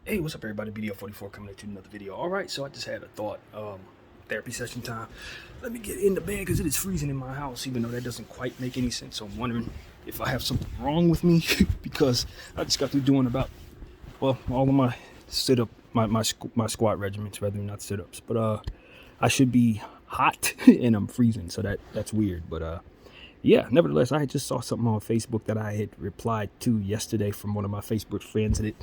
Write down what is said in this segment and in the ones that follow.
Hey, what's up, everybody? BDF 44 coming into another video. All right, so I just had a thought. Therapy session time. Let me get in the bed because it is freezing in my house, even though that doesn't quite make any sense. So I'm wondering if I have something wrong with me because I just got through doing all of my sit up, my squat regiments, rather than not sit ups. But I should be hot and I'm freezing, so that's weird. But yeah, nevertheless, I just saw something on Facebook that I had replied to yesterday from one of my Facebook friends, and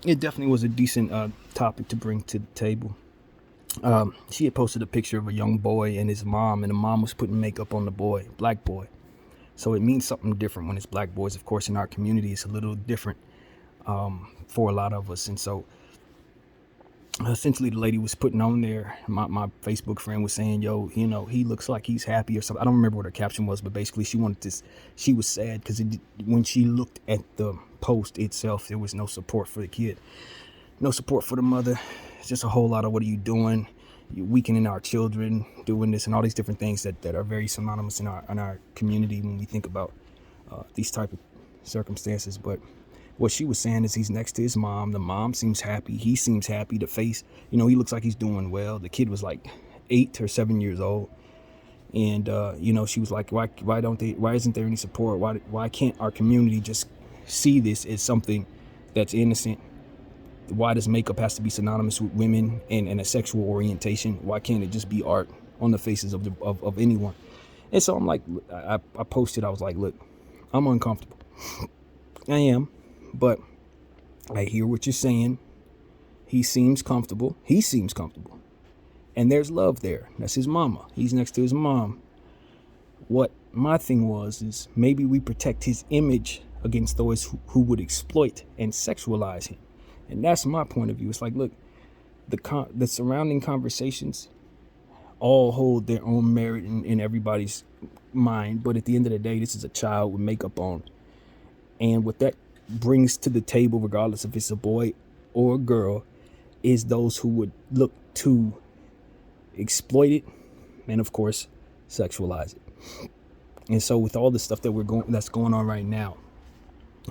it definitely was a decent topic to bring to the table. She had posted a picture of a young boy and his mom, and the mom was putting makeup on the boy, black boy. So it means something different when it's black boys. Of course, in our community, it's a little different for a lot of us. And so essentially the lady was putting on there, my Facebook friend was saying, yo, he looks like he's happy or something. I don't remember what her caption was, but basically she was sad because when she looked at the post itself, there was no support for the kid, no support for the mother. It's just a whole lot of, what are you doing? You're weakening our children, doing this and all these different things that are very synonymous in our community when we think about these type of circumstances. But what she was saying is he's next to his mom. The mom seems happy. He seems happy. The face, he looks like he's doing well. The kid was like 8 or 7 years old. And, she was like, why isn't there any support? Why can't our community just see this as something that's innocent? Why does makeup has to be synonymous with women and a sexual orientation? Why can't it just be art on the faces of anyone? And so I'm like, I posted, I was like, look, I'm uncomfortable. I am. But I hear what you're saying. He seems comfortable. And there's love there. That's his mama. He's next to his mom. What my thing is maybe we protect his image against those who would exploit and sexualize him. And that's my point of view. It's like, look, the surrounding conversations all hold their own merit in everybody's mind. But at the end of the day, this is a child with makeup on. And what that brings to the table, regardless if it's a boy or a girl, is those who would look to exploit it and, of course, sexualize it. And so with all the stuff that's going on right now,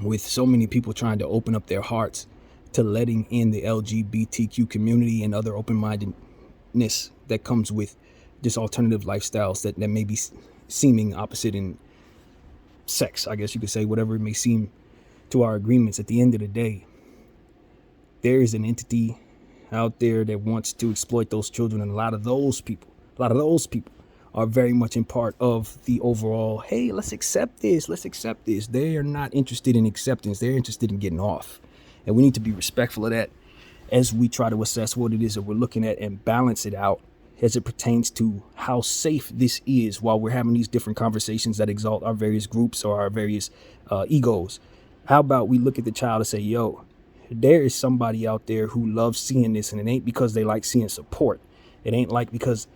with so many people trying to open up their hearts to letting in the LGBTQ community and other open-mindedness that comes with just alternative lifestyles that may be seeming opposite in sex, I guess you could say, whatever it may seem to our agreements, at the end of the day, there is an entity out there that wants to exploit those children. And a lot of those people are very much in part of the overall, hey, let's accept this. They are not interested in acceptance. They're interested in getting off. And we need to be respectful of that as we try to assess what it is that we're looking at and balance it out as it pertains to how safe this is while we're having these different conversations that exalt our various groups or our various egos. How about we look at the child and say, yo, there is somebody out there who loves seeing this, and it ain't because they like seeing support. It ain't like because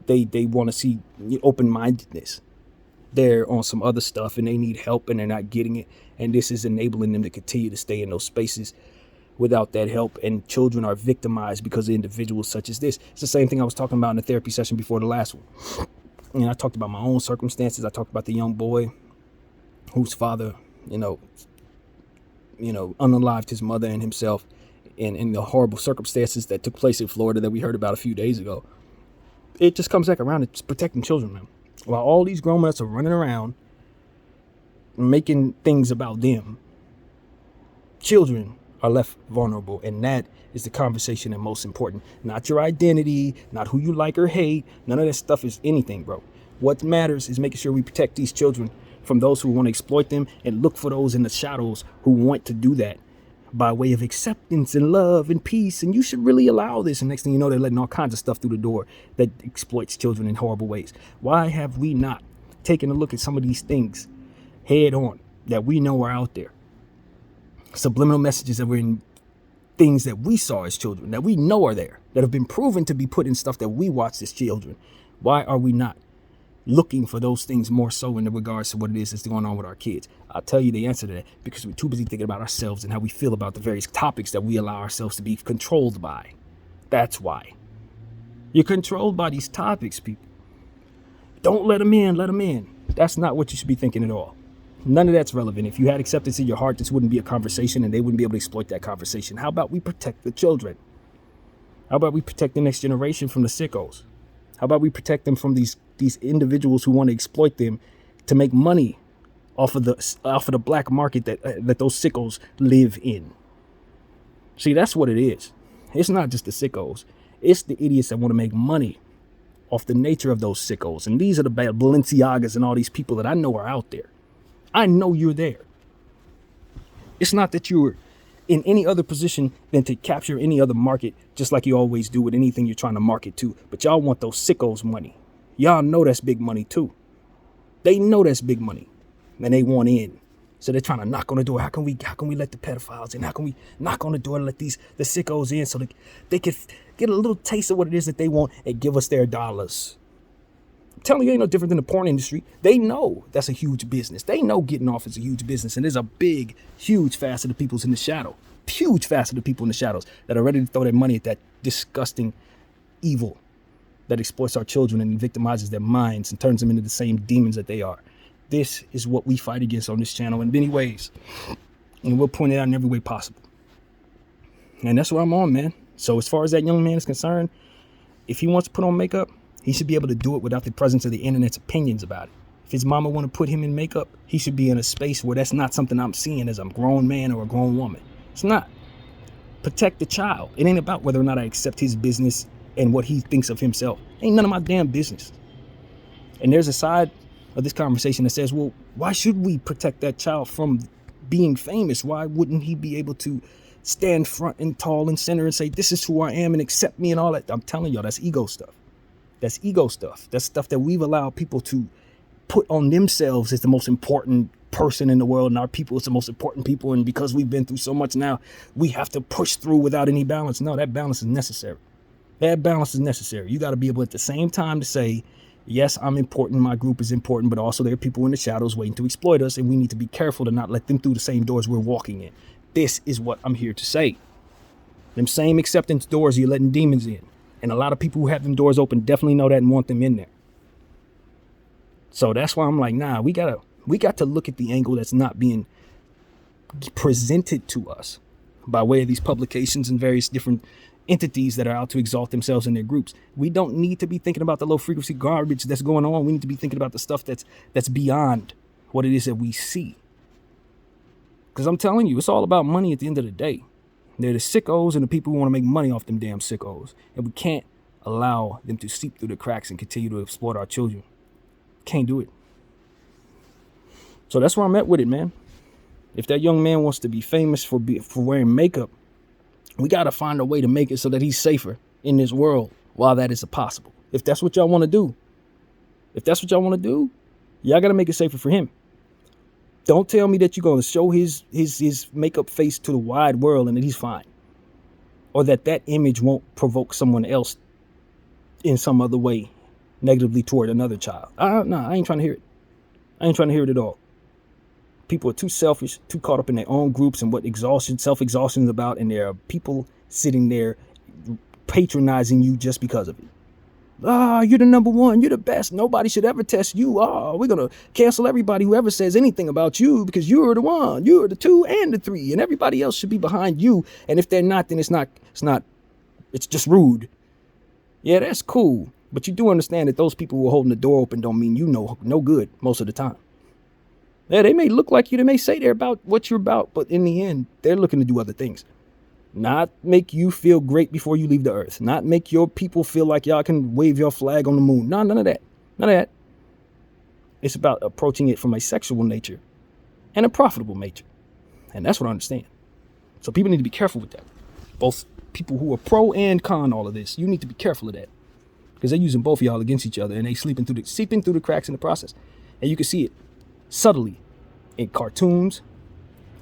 they want to see open-mindedness. They're on some other stuff and they need help and they're not getting it. And this is enabling them to continue to stay in those spaces without that help. And children are victimized because of individuals such as this. It's the same thing I was talking about in the therapy session before the last one. And I talked about my own circumstances. I talked about the young boy whose father, unalived his mother and himself in the horrible circumstances that took place in Florida that we heard about a few days ago. It just comes back around to protecting children, man. While all these grown men are running around making things about them, children are left vulnerable. And that is the conversation that's most important. Not your identity, not who you like or hate. None of that stuff is anything, bro. What matters is making sure we protect these children from those who want to exploit them, and look for those in the shadows who want to do that by way of acceptance and love and peace. And you should really allow this. And next thing you know, they're letting all kinds of stuff through the door that exploits children in horrible ways. Why have we not taken a look at some of these things head on that we know are out there? Subliminal messages that were in things that we saw as children, that we know are there, that have been proven to be put in stuff that we watched as children. Why are we not looking for those things more so in regards to what it is that's going on with our kids? I'll tell you the answer to that, because we're too busy thinking about ourselves and how we feel about the various topics that we allow ourselves to be controlled by. That's why. You're controlled by these topics, people. Don't let them in. That's not what you should be thinking at all. None of that's relevant. If you had acceptance in your heart, this wouldn't be a conversation and they wouldn't be able to exploit that conversation. How about we protect the children? How about we protect the next generation from the sickos? How about we protect them from these individuals who want to exploit them to make money off of the black market that those sickos live in? See, that's what it is. It's not just the sickos. It's the idiots that want to make money off the nature of those sickos. And these are the Balenciagas and all these people that I know are out there. I know you're there. It's not that you're in any other position than to capture any other market, just like you always do with anything you're trying to market to. But y'all want those sickos money. Y'all know that's big money too. They know that's big money, and they want in. So they're trying to knock on the door. How can we let the pedophiles in? How can we knock on the door and let the sickos in so they can get a little taste of what it is that they want and give us their dollars? I'm telling you, ain't no different than the porn industry. They know that's a huge business. They know getting off is a huge business. And there's a big, huge facet of people's in the shadow. Huge facet of people in the shadows that are ready to throw their money at that disgusting evil that exploits our children and victimizes their minds and turns them into the same demons that they are. This is what we fight against on this channel in many ways. And we'll point it out in every way possible. And that's what I'm on, man. So as far as that young man is concerned, if he wants to put on makeup, he should be able to do it without the presence of the internet's opinions about it. If his mama want to put him in makeup, he should be in a space where that's not something I'm seeing as a grown man or a grown woman. It's not. Protect the child. It ain't about whether or not I accept his business and what he thinks of himself. Ain't none of my damn business. And there's a side of this conversation that says, well, why should we protect that child from being famous? Why wouldn't he be able to stand front and tall and center and say, this is who I am and accept me and all that? I'm telling y'all, that's ego stuff. That's ego stuff. That's stuff that we've allowed people to put on themselves as the most important person in the world, and our people is the most important people. And because we've been through so much now, we have to push through without any balance. No, that balance is necessary. That balance is necessary. You got to be able at the same time to say, yes, I'm important. My group is important, but also there are people in the shadows waiting to exploit us. And we need to be careful to not let them through the same doors we're walking in. This is what I'm here to say. Them same acceptance doors you're letting demons in. And a lot of people who have them doors open definitely know that and want them in there. So that's why I'm like, nah, we got to look at the angle that's not being presented to us by way of these publications and various different entities that are out to exalt themselves in their groups. We don't need to be thinking about the low frequency garbage that's going on. We need to be thinking about the stuff that's beyond what it is that we see. Because I'm telling you, it's all about money at the end of the day. They're the sickos and the people who want to make money off them damn sickos. And we can't allow them to seep through the cracks and continue to exploit our children. Can't do it. So that's where I'm at with it, man. If that young man wants to be famous for wearing makeup, we got to find a way to make it so that he's safer in this world while that is possible. If that's what y'all want to do, y'all got to make it safer for him. Don't tell me that you're going to show his makeup face to the wide world and that he's fine. Or that image won't provoke someone else in some other way negatively toward another child. No, I ain't trying to hear it. I ain't trying to hear it at all. People are too selfish, too caught up in their own groups and what self-exhaustion is about. And there are people sitting there patronizing you just because of it. You're the number one. You're the best. Nobody should ever test you. We're going to cancel everybody who ever says anything about you because you're the one. You're the 2 and the 3. And everybody else should be behind you. And if they're not, then it's just rude. Yeah, that's cool. But you do understand that those people who are holding the door open don't mean you know no good most of the time. Yeah, they may look like you. They may say they're about what you're about. But in the end, they're looking to do other things. Not make you feel great before you leave the earth. Not make your people feel like y'all can wave your flag on the moon. No, none of that. None of that. It's about approaching it from a sexual nature and a profitable nature. And that's what I understand. So people need to be careful with that. Both people who are pro and con all of this. You need to be careful of that. Because they're using both of y'all against each other and they seeping through the cracks in the process. And you can see it subtly in cartoons,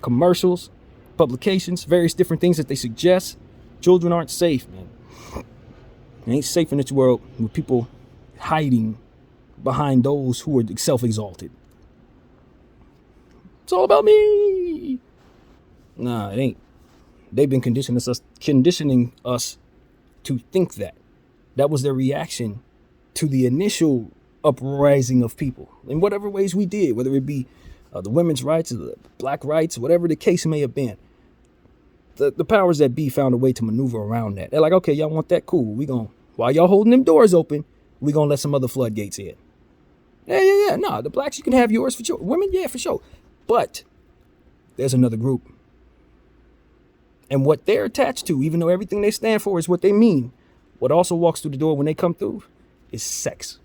commercials, publications, various different things that they suggest. Children aren't safe, man. It ain't safe in this world with people hiding behind those who are self-exalted. It's all about me. Nah, it ain't. They've been conditioning us to think that. That was their reaction to the initial uprising of people in whatever ways we did, whether it be the women's rights, the black rights, whatever the case may have been. The powers that be found a way to maneuver around that. They're like, okay, y'all want that? Cool. While y'all holding them doors open, we gonna let some other floodgates in. Yeah. No, the blacks, you can have yours for sure. Women, yeah, for sure. But there's another group. And what they're attached to, even though everything they stand for is what they mean, what also walks through the door when they come through is sex.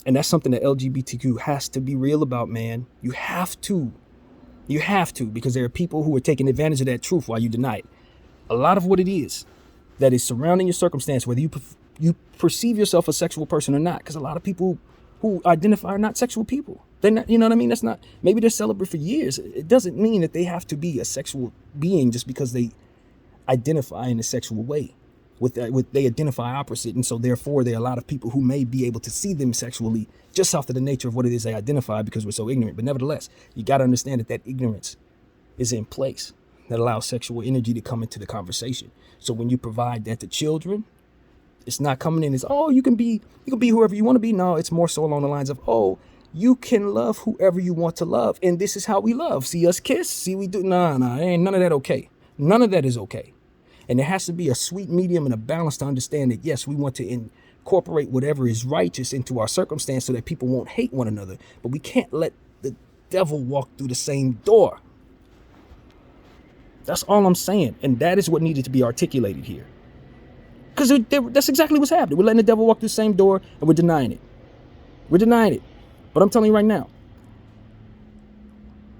And that's something that LGBTQ has to be real about, man. You have to, because there are people who are taking advantage of that truth while you deny it. A lot of what it is that is surrounding your circumstance, whether you perceive yourself a sexual person or not, because a lot of people who identify are not sexual people. They're not, you know what I mean? That's not, maybe they're celibate for years. It doesn't mean that they have to be a sexual being just because they identify in a sexual way. They identify opposite, and so therefore there are a lot of people who may be able to see them sexually just off of the nature of what it is they identify because we're so ignorant. But nevertheless, you got to understand that ignorance is in place that allows sexual energy to come into the conversation. So when you provide that to children, it's not coming in as, oh, you can be whoever you want to be. No, it's more so along the lines of, oh, you can love whoever you want to love, and this is how we love. See us kiss, see we do. Nah, ain't none of that okay. None of that is okay. And there has to be a sweet medium and a balance to understand that, yes, we want to incorporate whatever is righteous into our circumstance so that people won't hate one another. But we can't let the devil walk through the same door. That's all I'm saying. And that is what needed to be articulated here. Because that's exactly what's happening. We're letting the devil walk through the same door and we're denying it. We're denying it. But I'm telling you right now,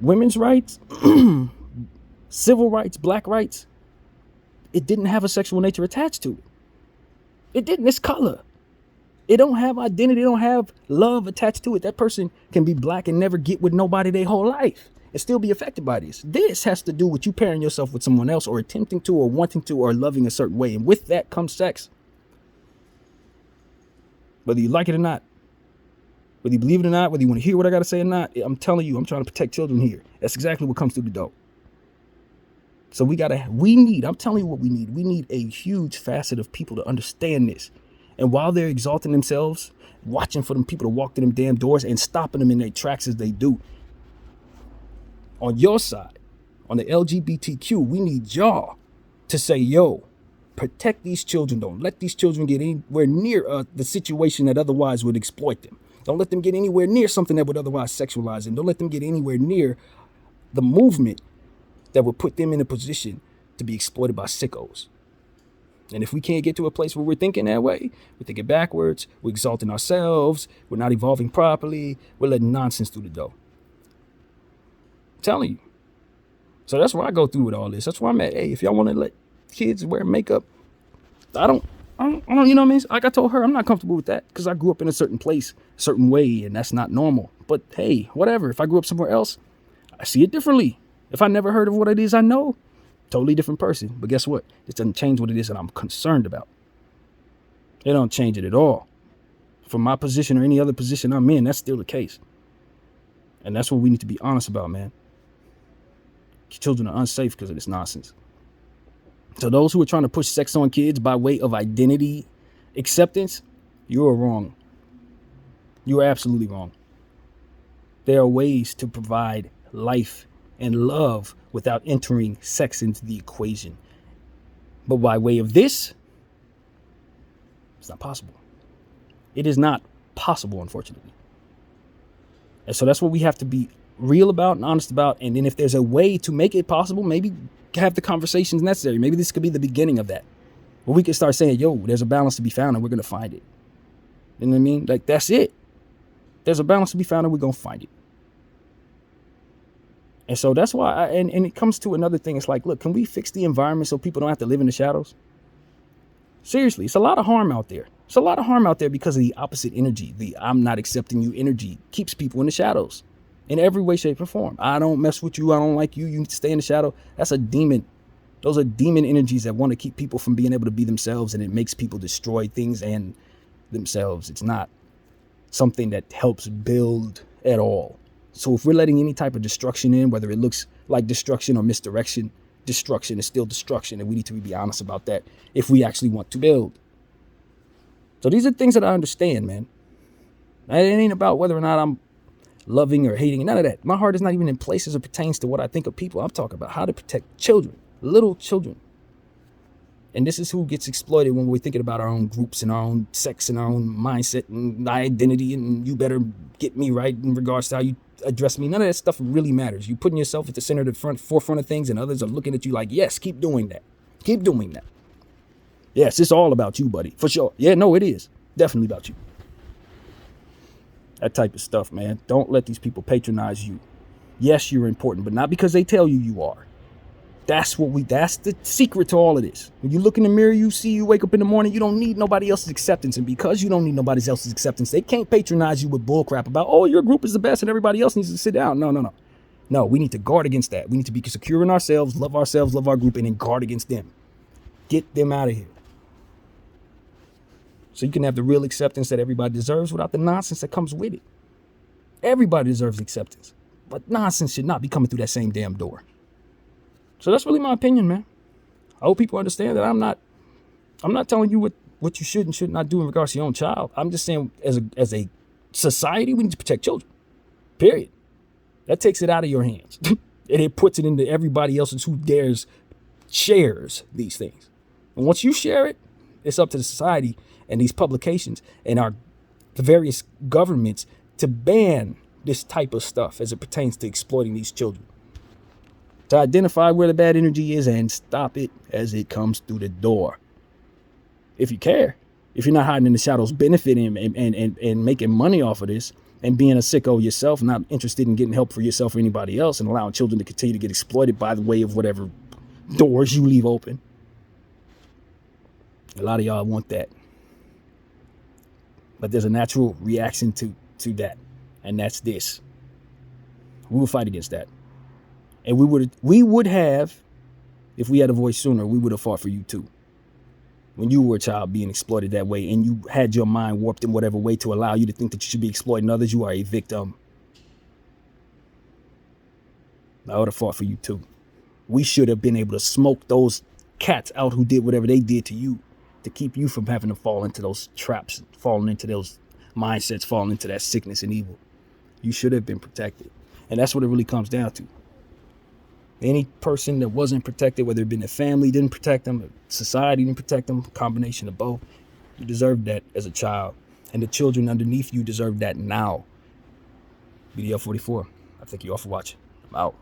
women's rights, civil rights, black rights, it didn't have a sexual nature attached to it. It didn't. It's color. It don't have identity. It don't have love attached to it. That person can be black and never get with nobody their whole life and still be affected by this. This has to do with you pairing yourself with someone else or attempting to or wanting to or loving a certain way. And with that comes sex. Whether you like it or not, whether you believe it or not, whether you want to hear what I got to say or not, I'm telling you, I'm trying to protect children here. That's exactly what comes through the door. So I'm telling you what we need. We need a huge facet of people to understand this. And while they're exalting themselves, watching for them people to walk through them damn doors and stopping them in their tracks as they do, on your side, on the LGBTQ, we need y'all to say, yo, protect these children. Don't let these children get anywhere near the situation that otherwise would exploit them. Don't let them get anywhere near something that would otherwise sexualize them. Don't let them get anywhere near the movement that would put them in a position to be exploited by sickos. And if we can't get to a place where we're thinking that way, we're thinking backwards, we're exalting ourselves, we're not evolving properly, we're letting nonsense through the door. I'm telling you. So that's where I go through with all this. That's where I'm at. Hey, if y'all want to let kids wear makeup, I don't, you know what I mean? Like I told her, I'm not comfortable with that because I grew up in a certain place, a certain way, and that's not normal. But hey, whatever. If I grew up somewhere else, I see it differently. If I never heard of what it is I know, totally different person. But guess what? It doesn't change what it is that I'm concerned about. It don't change it at all. From my position or any other position I'm in, that's still the case. And that's what we need to be honest about, man. Children are unsafe because of this nonsense. So those who are trying to push sex on kids by way of identity acceptance, you are wrong. You are absolutely wrong. There are ways to provide life and love without entering sex into the equation. But by way of this, it's not possible. It is not possible, unfortunately. And so that's what we have to be real about and honest about. And then if there's a way to make it possible, maybe have the conversations necessary. Maybe this could be the beginning of that. Where we can start saying, yo, there's a balance to be found and we're going to find it. You know what I mean? Like, that's it. There's a balance to be found and we're going to find it. And so that's why, and it comes to another thing. It's like, look, can we fix the environment so people don't have to live in the shadows? Seriously, it's a lot of harm out there. It's a lot of harm out there because of the opposite energy. The I'm not accepting you energy keeps people in the shadows in every way, shape, or form. I don't mess with you. I don't like you. You need to stay in the shadow. That's a demon. Those are demon energies that want to keep people from being able to be themselves, and it makes people destroy things and themselves. It's not something that helps build at all. So if we're letting any type of destruction in, whether it looks like destruction or misdirection, destruction is still destruction. And we need to be honest about that if we actually want to build. So these are things that I understand, man. It ain't about whether or not I'm loving or hating, none of that. My heart is not even in place as it pertains to what I think of people. I'm talking about how to protect children, little children. And this is who gets exploited when we're thinking about our own groups and our own sex and our own mindset and identity, and you better get me right in regards to how you address me. None of that stuff really matters. You're putting yourself at the center of the forefront of things, and others are looking at you like, yes, keep doing that. Keep doing that. Yes, it's all about you, buddy, for sure. Yeah, no, it is. Definitely about you. That type of stuff, man. Don't let these people patronize you. Yes, you're important, but not because they tell you you are. That's the secret to all of this. When you look in the mirror, you wake up in the morning, you don't need nobody else's acceptance. And because you don't need nobody else's acceptance, they can't patronize you with bullcrap about, oh, your group is the best and everybody else needs to sit down. No. No, we need to guard against that. We need to be secure in ourselves, love our group, and then guard against them. Get them out of here. So you can have the real acceptance that everybody deserves without the nonsense that comes with it. Everybody deserves acceptance, but nonsense should not be coming through that same damn door. So that's really my opinion, man. I hope people understand that I'm not telling you what you should and should not do in regards to your own child. I'm just saying as a society, we need to protect children, period. That takes it out of your hands and it puts it into everybody else's who shares these things. And once you share it, it's up to the society and these publications and the various governments to ban this type of stuff as it pertains to exploiting these children. To identify where the bad energy is and stop it as it comes through the door. If you care, if you're not hiding in the shadows, benefiting and making money off of this and being a sicko yourself, not interested in getting help for yourself or anybody else and allowing children to continue to get exploited by the way of whatever doors you leave open. A lot of y'all want that. But there's a natural reaction to that. And that's this. We will fight against that. And we would have, if we had a voice sooner, we would have fought for you too. When you were a child being exploited that way and you had your mind warped in whatever way to allow you to think that you should be exploiting others, you are a victim. I would have fought for you too. We should have been able to smoke those cats out who did whatever they did to you to keep you from having to fall into those traps, falling into those mindsets, falling into that sickness and evil. You should have been protected. And that's what it really comes down to. Any person that wasn't protected, whether it been the family didn't protect them, society didn't protect them, a combination of both, you deserved that as a child. And the children underneath you deserve that now. BDF 44. I thank you all for watching. I'm out.